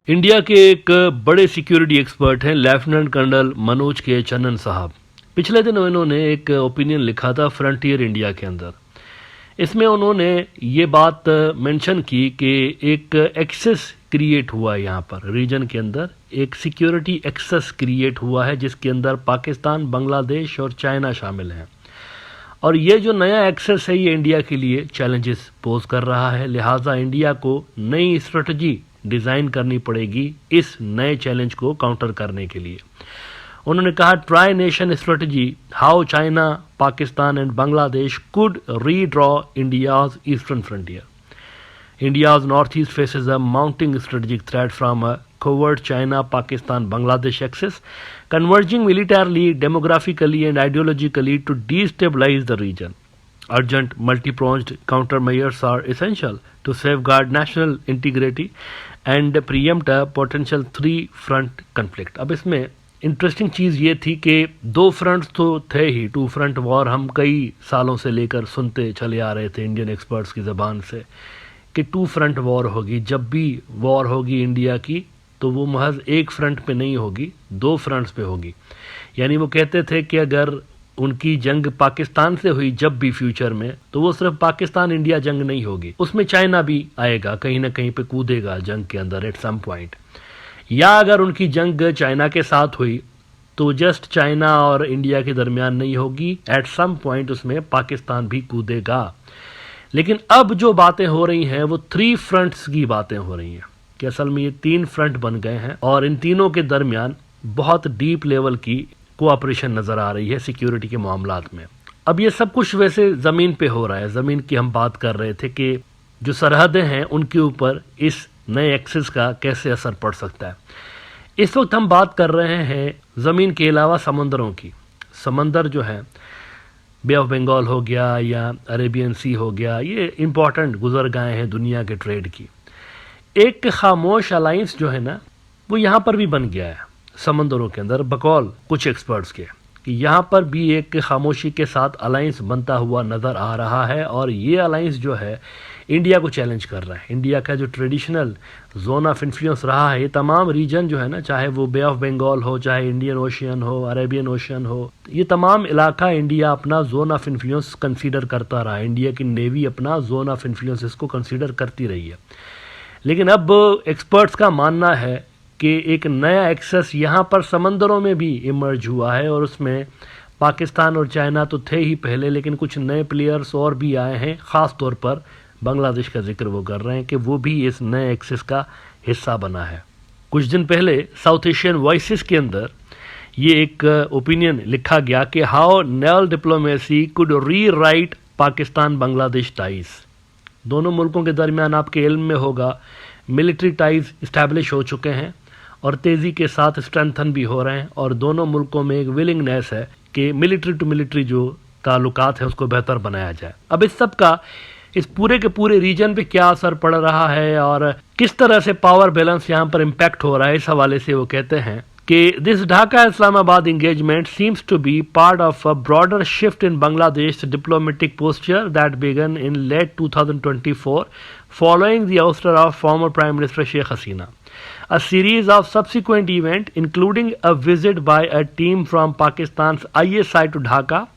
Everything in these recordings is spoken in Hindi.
इंडिया के एक बड़े सिक्योरिटी एक्सपर्ट हैं लेफ्टिनेंट कर्नल मनोज के चन्नन साहब। पिछले दिनों इन्होंने एक ओपिनियन लिखा था फ्रंटियर इंडिया के अंदर। इसमें उन्होंने ये बात मेंशन की कि एक एक्सेस क्रिएट हुआ है यहाँ पर रीजन के अंदर, एक सिक्योरिटी एक्सेस क्रिएट हुआ है जिसके अंदर पाकिस्तान, बांग्लादेश और चाइना शामिल हैं। और ये जो नया एक्सेस है ये इंडिया के लिए चैलेंजेस पोज कर रहा है, लिहाजा इंडिया को नई स्ट्रेटजी डिज़ाइन करनी पड़ेगी इस नए चैलेंज को काउंटर करने के लिए। उन्होंने कहा tri nation strategy how China, Pakistan and Bangladesh could redraw India's eastern frontier. India's northeast faces a mounting strategic threat from a covert China-Pakistan-Bangladesh axis, converging militarily, demographically, and ideologically to destabilize the region. Urgent multi-pronged countermeasures are essential to safeguard national integrity and preempt a potential three-front conflict. अब इसमें इंटरेस्टिंग चीज़ ये थी कि दो फ्रंट्स तो थे ही, टू फ्रंट वॉर हम कई सालों से लेकर सुनते चले आ रहे थे इंडियन एक्सपर्ट्स की ज़बान से कि टू फ्रंट वॉर होगी। जब भी वॉर होगी इंडिया की तो वो महज एक फ्रंट पे नहीं होगी, दो फ्रंट्स पे होगी। यानी वो कहते थे कि अगर उनकी जंग पाकिस्तान से हुई जब भी फ्यूचर में, तो वो सिर्फ पाकिस्तान इंडिया जंग नहीं होगी, उसमें चाइना भी आएगा, कहीं ना कहीं पे कूदेगा जंग के अंदर एट सम पॉइंट। या अगर उनकी जंग चाइना के साथ हुई तो जस्ट चाइना और इंडिया के दरमियान नहीं होगी, एट सम पॉइंट उसमें पाकिस्तान भी कूदेगा। लेकिन अब जो बातें हो रही हैं वो थ्री फ्रंट्स की बातें हो रही हैं कि असल में ये तीन फ्रंट बन गए हैं और इन तीनों के दरमियान बहुत डीप लेवल की कोऑपरेशन नज़र आ रही है सिक्योरिटी के मामलात में। अब ये सब कुछ वैसे ज़मीन पे हो रहा है, ज़मीन की हम बात कर रहे थे कि जो सरहदें हैं उनके ऊपर इस नए एक्सेस का कैसे असर पड़ सकता है। इस वक्त हम बात कर रहे हैं ज़मीन के अलावा समंदरों की। समंदर जो है बे ऑफ बंगाल हो गया या अरेबियन सी हो गया, ये इम्पॉर्टेंट गुजरगाहें हैं दुनिया के ट्रेड की। एक खामोश अलाइंस जो है ना वो यहाँ पर भी बन गया है समंदरों के अंदर, बकौल कुछ एक्सपर्ट्स के, कि यहाँ पर भी एक खामोशी के साथ अलाइंस बनता हुआ नज़र आ रहा है। और ये अलाइंस जो है इंडिया को चैलेंज कर रहा है। इंडिया का जो ट्रेडिशनल जोन ऑफ इन्फ्लुएंस रहा है, ये तमाम रीजन जो है ना, चाहे वो बे ऑफ बंगाल हो, चाहे इंडियन ओशियन हो, अरेबियन ओशियन हो, ये तमाम इलाका इंडिया अपना जोन ऑफ इन्फ्लुएंस कंसीडर करता रहा है। इंडिया की नेवी अपना जोन ऑफ इन्फ्लुएंस इसको कंसीडर करती रही है। लेकिन अब एक्सपर्ट्स का मानना है कि एक नया एक्सेस यहाँ पर समंदरों में भी इमर्ज हुआ है और उसमें पाकिस्तान और चाइना तो थे ही पहले, लेकिन कुछ नए प्लेयर्स और भी आए हैं। ख़ास तौर पर बांग्लादेश का जिक्र वो कर रहे हैं कि वो भी इस नए एक्सेस का हिस्सा बना है। कुछ दिन पहले साउथ एशियन वॉइसेस के अंदर ये एक ओपिनियन लिखा गया कि हाउ नेवल डिप्लोमेसी कुड री राइट पाकिस्तान बांग्लादेश टाइज। दोनों मुल्कों के दरमियान आपके इल्म में होगा मिलिट्री टाइज इस्टेब्लिश हो चुके हैं और तेज़ी के साथ स्ट्रेंथन भी हो रहे हैं और दोनों मुल्कों में एक विलिंगनेस है कि मिलिट्री टू मिलिट्री जो ताल्लुकात है उसको बेहतर बनाया जाए। अब इस सब का इस पूरे के पूरे रीजन पे क्या असर पड़ रहा है और किस तरह से पावर बैलेंस यहाँ पर इम्पैक्ट हो रहा है, इस हवाले से वो कहते हैं कि this Dhaka Islamabad engagement seems to be part of a broader shift in Bangladesh's diplomatic posture that began in late 2024 following the ouster of former Prime Minister Sheikh Hasina. A series of subsequent events, including a visit by a team from Pakistan's ISI to Dhaka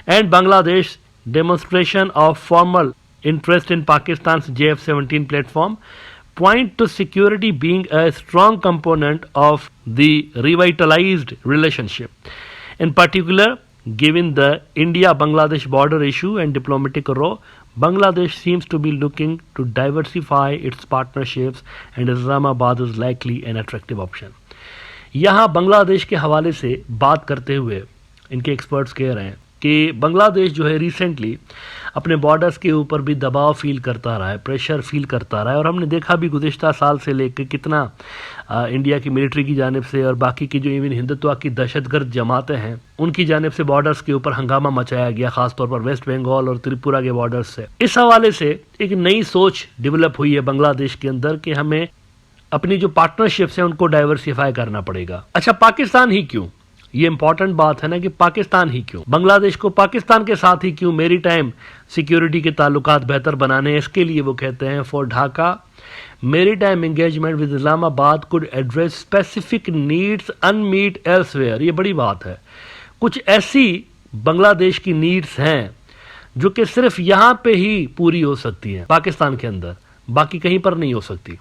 and Bangladesh's demonstration of formal interest in Pakistan's JF-17 platform, point to security being a strong component of the revitalized relationship. In particular, given the India-Bangladesh border issue and diplomatic row, Bangladesh seems to be looking to diversify its partnerships and Islamabad is likely an attractive option. यहाँ बांग्लादेश के हवाले से बात करते हुए इनके एक्सपर्ट्स कह रहे हैं कि बांग्लादेश जो है रिसेंटली अपने बॉर्डर्स के ऊपर भी दबाव फील करता रहा है, प्रेशर फील करता रहा है। और हमने देखा भी गुज़िश्ता साल से लेकर कितना इंडिया की मिलिट्री की जानिब से और बाकी की जो इवन हिंदुत्व की दहशतगर्द जमातें हैं उनकी जानिब से बॉर्डर्स के ऊपर हंगामा मचाया गया, खासतौर पर वेस्ट बंगाल और त्रिपुरा के बॉर्डर्स से। इस हवाले से एक नई सोच डेवलप हुई है बांग्लादेश के अंदर कि हमें अपनी जो पार्टनरशिप्स हैं उनको डाइवर्सिफाई करना पड़ेगा। अच्छा, पाकिस्तान ही क्यों, ये इंपॉर्टेंट बात है ना कि पाकिस्तान ही क्यों, बांग्लादेश को पाकिस्तान के साथ ही क्यों मेरी टाइम सिक्योरिटी के ताल्लुकात बेहतर बनाने। इसके लिए वो कहते हैं for Dhaka maritime engagement with Islamabad could address specific needs unmet elsewhere. ये बड़ी बात है, कुछ ऐसी बांग्लादेश की नीड्स हैं जो कि सिर्फ यहां पे ही पूरी हो सकती हैं, पाकिस्तान के अंदर, बाकी कहीं पर नहीं हो सकती।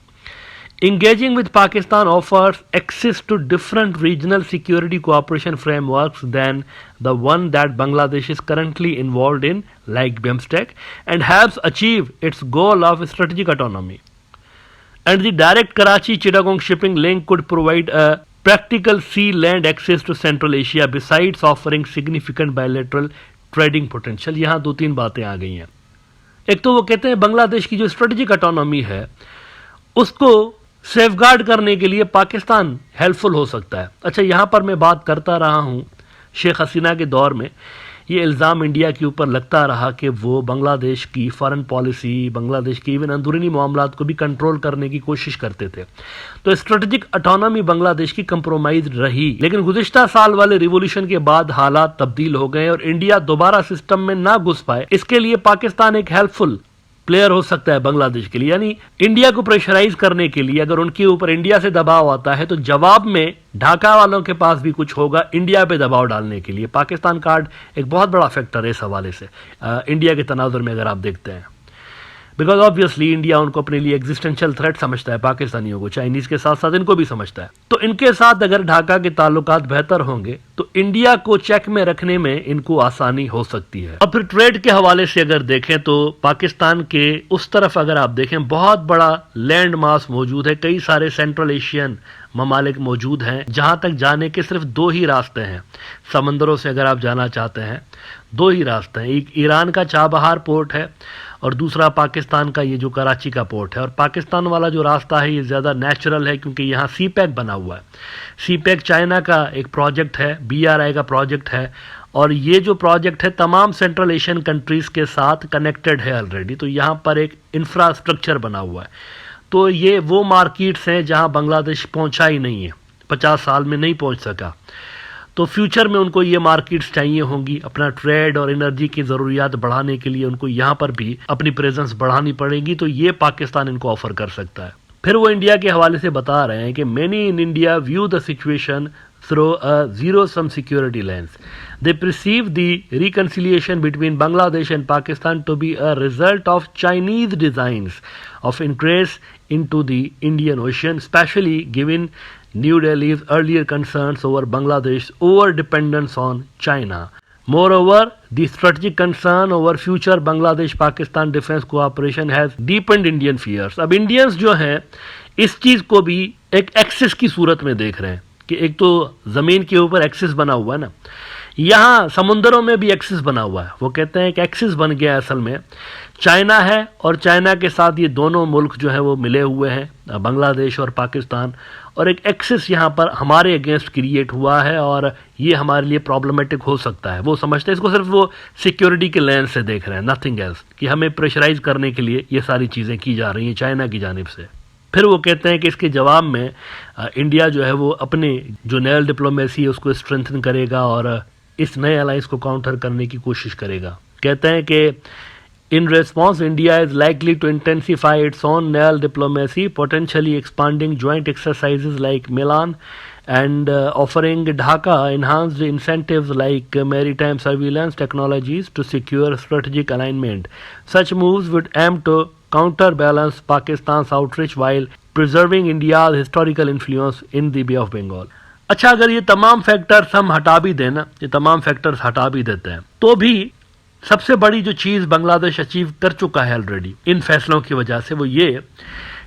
Engaging with Pakistan offers access to different regional security cooperation frameworks than the one that Bangladesh is currently involved in, like BIMSTEC, and helps achieve its goal of strategic autonomy. And the direct Karachi-Chittagong shipping link could provide a practical sea-land access to Central Asia, besides offering significant bilateral trading potential. यहाँ दो तीन बातें आ गई हैं। एक तो वो कहते हैं बांग्लादेश की जो स्ट्रेटेजिक ऑटोनॉमी है उसको सेफगार्ड करने के लिए पाकिस्तान हेल्पफुल हो सकता है। अच्छा, यहाँ पर मैं बात करता रहा हूँ शेख हसीना के दौर में ये इल्ज़ाम इंडिया के ऊपर लगता रहा कि वो बांग्लादेश की फॉरेन पॉलिसी, बांग्लादेश के इवन अंदरूनी मामलात को भी कंट्रोल करने की कोशिश करते थे। तो स्ट्रेटेजिक ऑटोनॉमी बांग्लादेश की कंप्रोमाइज रही, लेकिन गुज़िश्ता साल वाले रिवॉल्यूशन के बाद हालात तब्दील हो गए और इंडिया दोबारा सिस्टम में ना घुस पाए। इसके लिए पाकिस्तान एक हेल्पफुल प्लेयर हो सकता है बांग्लादेश के लिए, यानी इंडिया को प्रेशराइज करने के लिए अगर उनके ऊपर इंडिया से दबाव आता है तो जवाब में ढाका वालों के पास भी कुछ होगा इंडिया पे दबाव डालने के लिए। पाकिस्तान कार्ड एक बहुत बड़ा फैक्टर है इस हवाले से इंडिया के तनाजुर में अगर आप देखते हैं, बिकॉज ऑब्वियसली इंडिया उनको अपने लिए एग्जिस्टेंशियल थ्रेट समझता है, पाकिस्तानियों को, चाइनीज के साथ साथ इनको भी समझता है। तो इनके साथ अगर ढाका के ताल्लुकात बेहतर होंगे तो इंडिया को चेक में रखने में इनको आसानी हो सकती है। और फिर ट्रेड के हवाले से अगर देखें तो पाकिस्तान के उस तरफ अगर आप देखें बहुत बड़ा लैंड मास मौजूद है, कई सारे सेंट्रल एशियन ममालिक मौजूद हैं जहां तक जाने के सिर्फ दो ही रास्ते हैं। समंदरों से अगर आप जाना चाहते हैं दो ही रास्ते हैं, एक ईरान का चाबहार पोर्ट है और दूसरा पाकिस्तान का ये जो कराची का पोर्ट है। और पाकिस्तान वाला जो रास्ता है ये ज़्यादा नेचुरल है क्योंकि यहाँ सीपैक बना हुआ है। सीपैक चाइना का एक प्रोजेक्ट है, BRI का प्रोजेक्ट है, और ये जो प्रोजेक्ट है तमाम सेंट्रल एशियन कंट्रीज़ के साथ कनेक्टेड है ऑलरेडी। तो यहाँ पर एक इंफ्रास्ट्रक्चर बना हुआ है। तो ये वो मार्केट्स हैं जहाँ बांग्लादेश पहुँचा ही नहीं है, 50 साल में नहीं पहुँच सका। तो फ्यूचर में उनको ये मार्केट्स चाहिए होंगी, अपना ट्रेड और एनर्जी की ज़रूरियात बढ़ाने के लिए उनको यहाँ पर भी अपनी प्रेजेंस बढ़ानी पड़ेगी। तो ये पाकिस्तान इनको ऑफर कर सकता है। फिर वो इंडिया के हवाले से बता रहे हैं कि many in India view the situation through a zero-sum security lens. They perceive the reconciliation between Bangladesh and Pakistan to be a result of Chinese designs of ingress into the Indian Ocean, especially given New Delhi's earlier concerns over Bangladesh's over-dependence on China. Moreover, the strategic concern over future Bangladesh-Pakistan defense cooperation has deepened Indian fears. अब Indians जो हैं इस चीज़ को भी एक एक्सेस की सूरत में देख रहे हैं कि एक तो ज़मीन के ऊपर एक्सिस बना हुआ है ना, यहाँ समुंदरों में भी एक्सिस बना हुआ है। वो कहते हैं कि एक्सिस बन गया असल में चाइना है और चाइना के साथ ये दोनों मुल्क जो हैं वो मिले हुए हैं, बांग्लादेश और पाकिस्तान, और एक एक्सिस यहाँ पर हमारे अगेंस्ट क्रिएट हुआ है और ये हमारे लिए प्रॉब्लमेटिक हो सकता है। वो समझते हैं इसको, सिर्फ वो सिक्योरिटी के लेंस से देख रहे हैं, नथिंग एल्स, कि हमें प्रेशराइज करने के लिए ये सारी चीज़ें की जा रही हैं चाइना की जानिब से। फिर वो कहते हैं कि इसके जवाब में इंडिया जो है वो अपने जो नेवल डिप्लोमेसी है उसको स्ट्रेंथन करेगा और इस नए अलायंस को काउंटर करने की कोशिश करेगा। कहते हैं कि in response India is likely to intensify its own naval diplomacy, potentially expanding joint exercises like Milan and offering Dhaka enhanced incentives like maritime surveillance technologies to secure strategic alignment. Such moves would aim to counterbalance Pakistan's outreach while preserving India's historical influence in the Bay of Bengal. अच्छा, अगर ये तमाम फैक्टर्स हम हटा भी दें ना, ये तमाम फैक्टर्स हटा भी देते हैं तो भी सबसे बड़ी जो चीज़ बांग्लादेश अचीव कर चुका है ऑलरेडी इन फैसलों की वजह से वो ये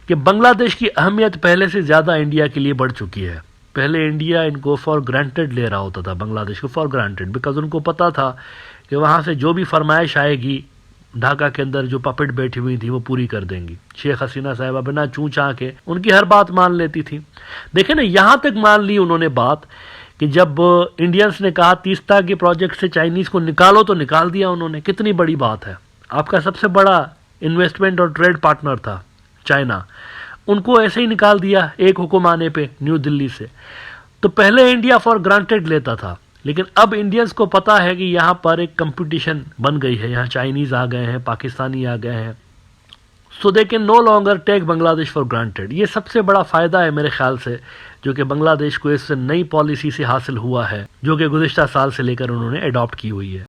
कि बांग्लादेश की अहमियत पहले से ज़्यादा इंडिया के लिए बढ़ चुकी है। पहले इंडिया इनको फॉर ग्रांटेड ले रहा होता था, बांग्लादेश को फॉर ग्रांटेड, बिकॉज उनको पता था कि वहाँ से जो भी फरमाइश आएगी ढाका के अंदर जो पपेट बैठी हुई थी वो पूरी कर देंगी। शेख हसीना साहिबा बिना चूँ चाँ के उनकी हर बात मान लेती थी। देखें ना, यहाँ तक मान ली उन्होंने बात कि जब इंडियंस ने कहा तीस्ता के प्रोजेक्ट से चाइनीज़ को निकालो तो निकाल दिया उन्होंने। कितनी बड़ी बात है, आपका सबसे बड़ा इन्वेस्टमेंट और ट्रेड पार्टनर था चाइना, उनको ऐसे ही निकाल दिया एक हुक्म आने पे न्यू दिल्ली से। तो पहले इंडिया फॉर ग्रांटेड लेता था लेकिन अब इंडियंस को पता है कि यहाँ पर एक कंपटीशन बन गई है, यहाँ चाइनीज आ गए हैं, पाकिस्तानी आ गए हैं, so they can no longer take Bangladesh for granted. ये सबसे बड़ा फायदा है मेरे ख्याल से जो कि बांग्लादेश को इस नई पॉलिसी से हासिल हुआ है, जो कि गुज़िश्ता साल से लेकर उन्होंने अडॉप्ट की हुई है।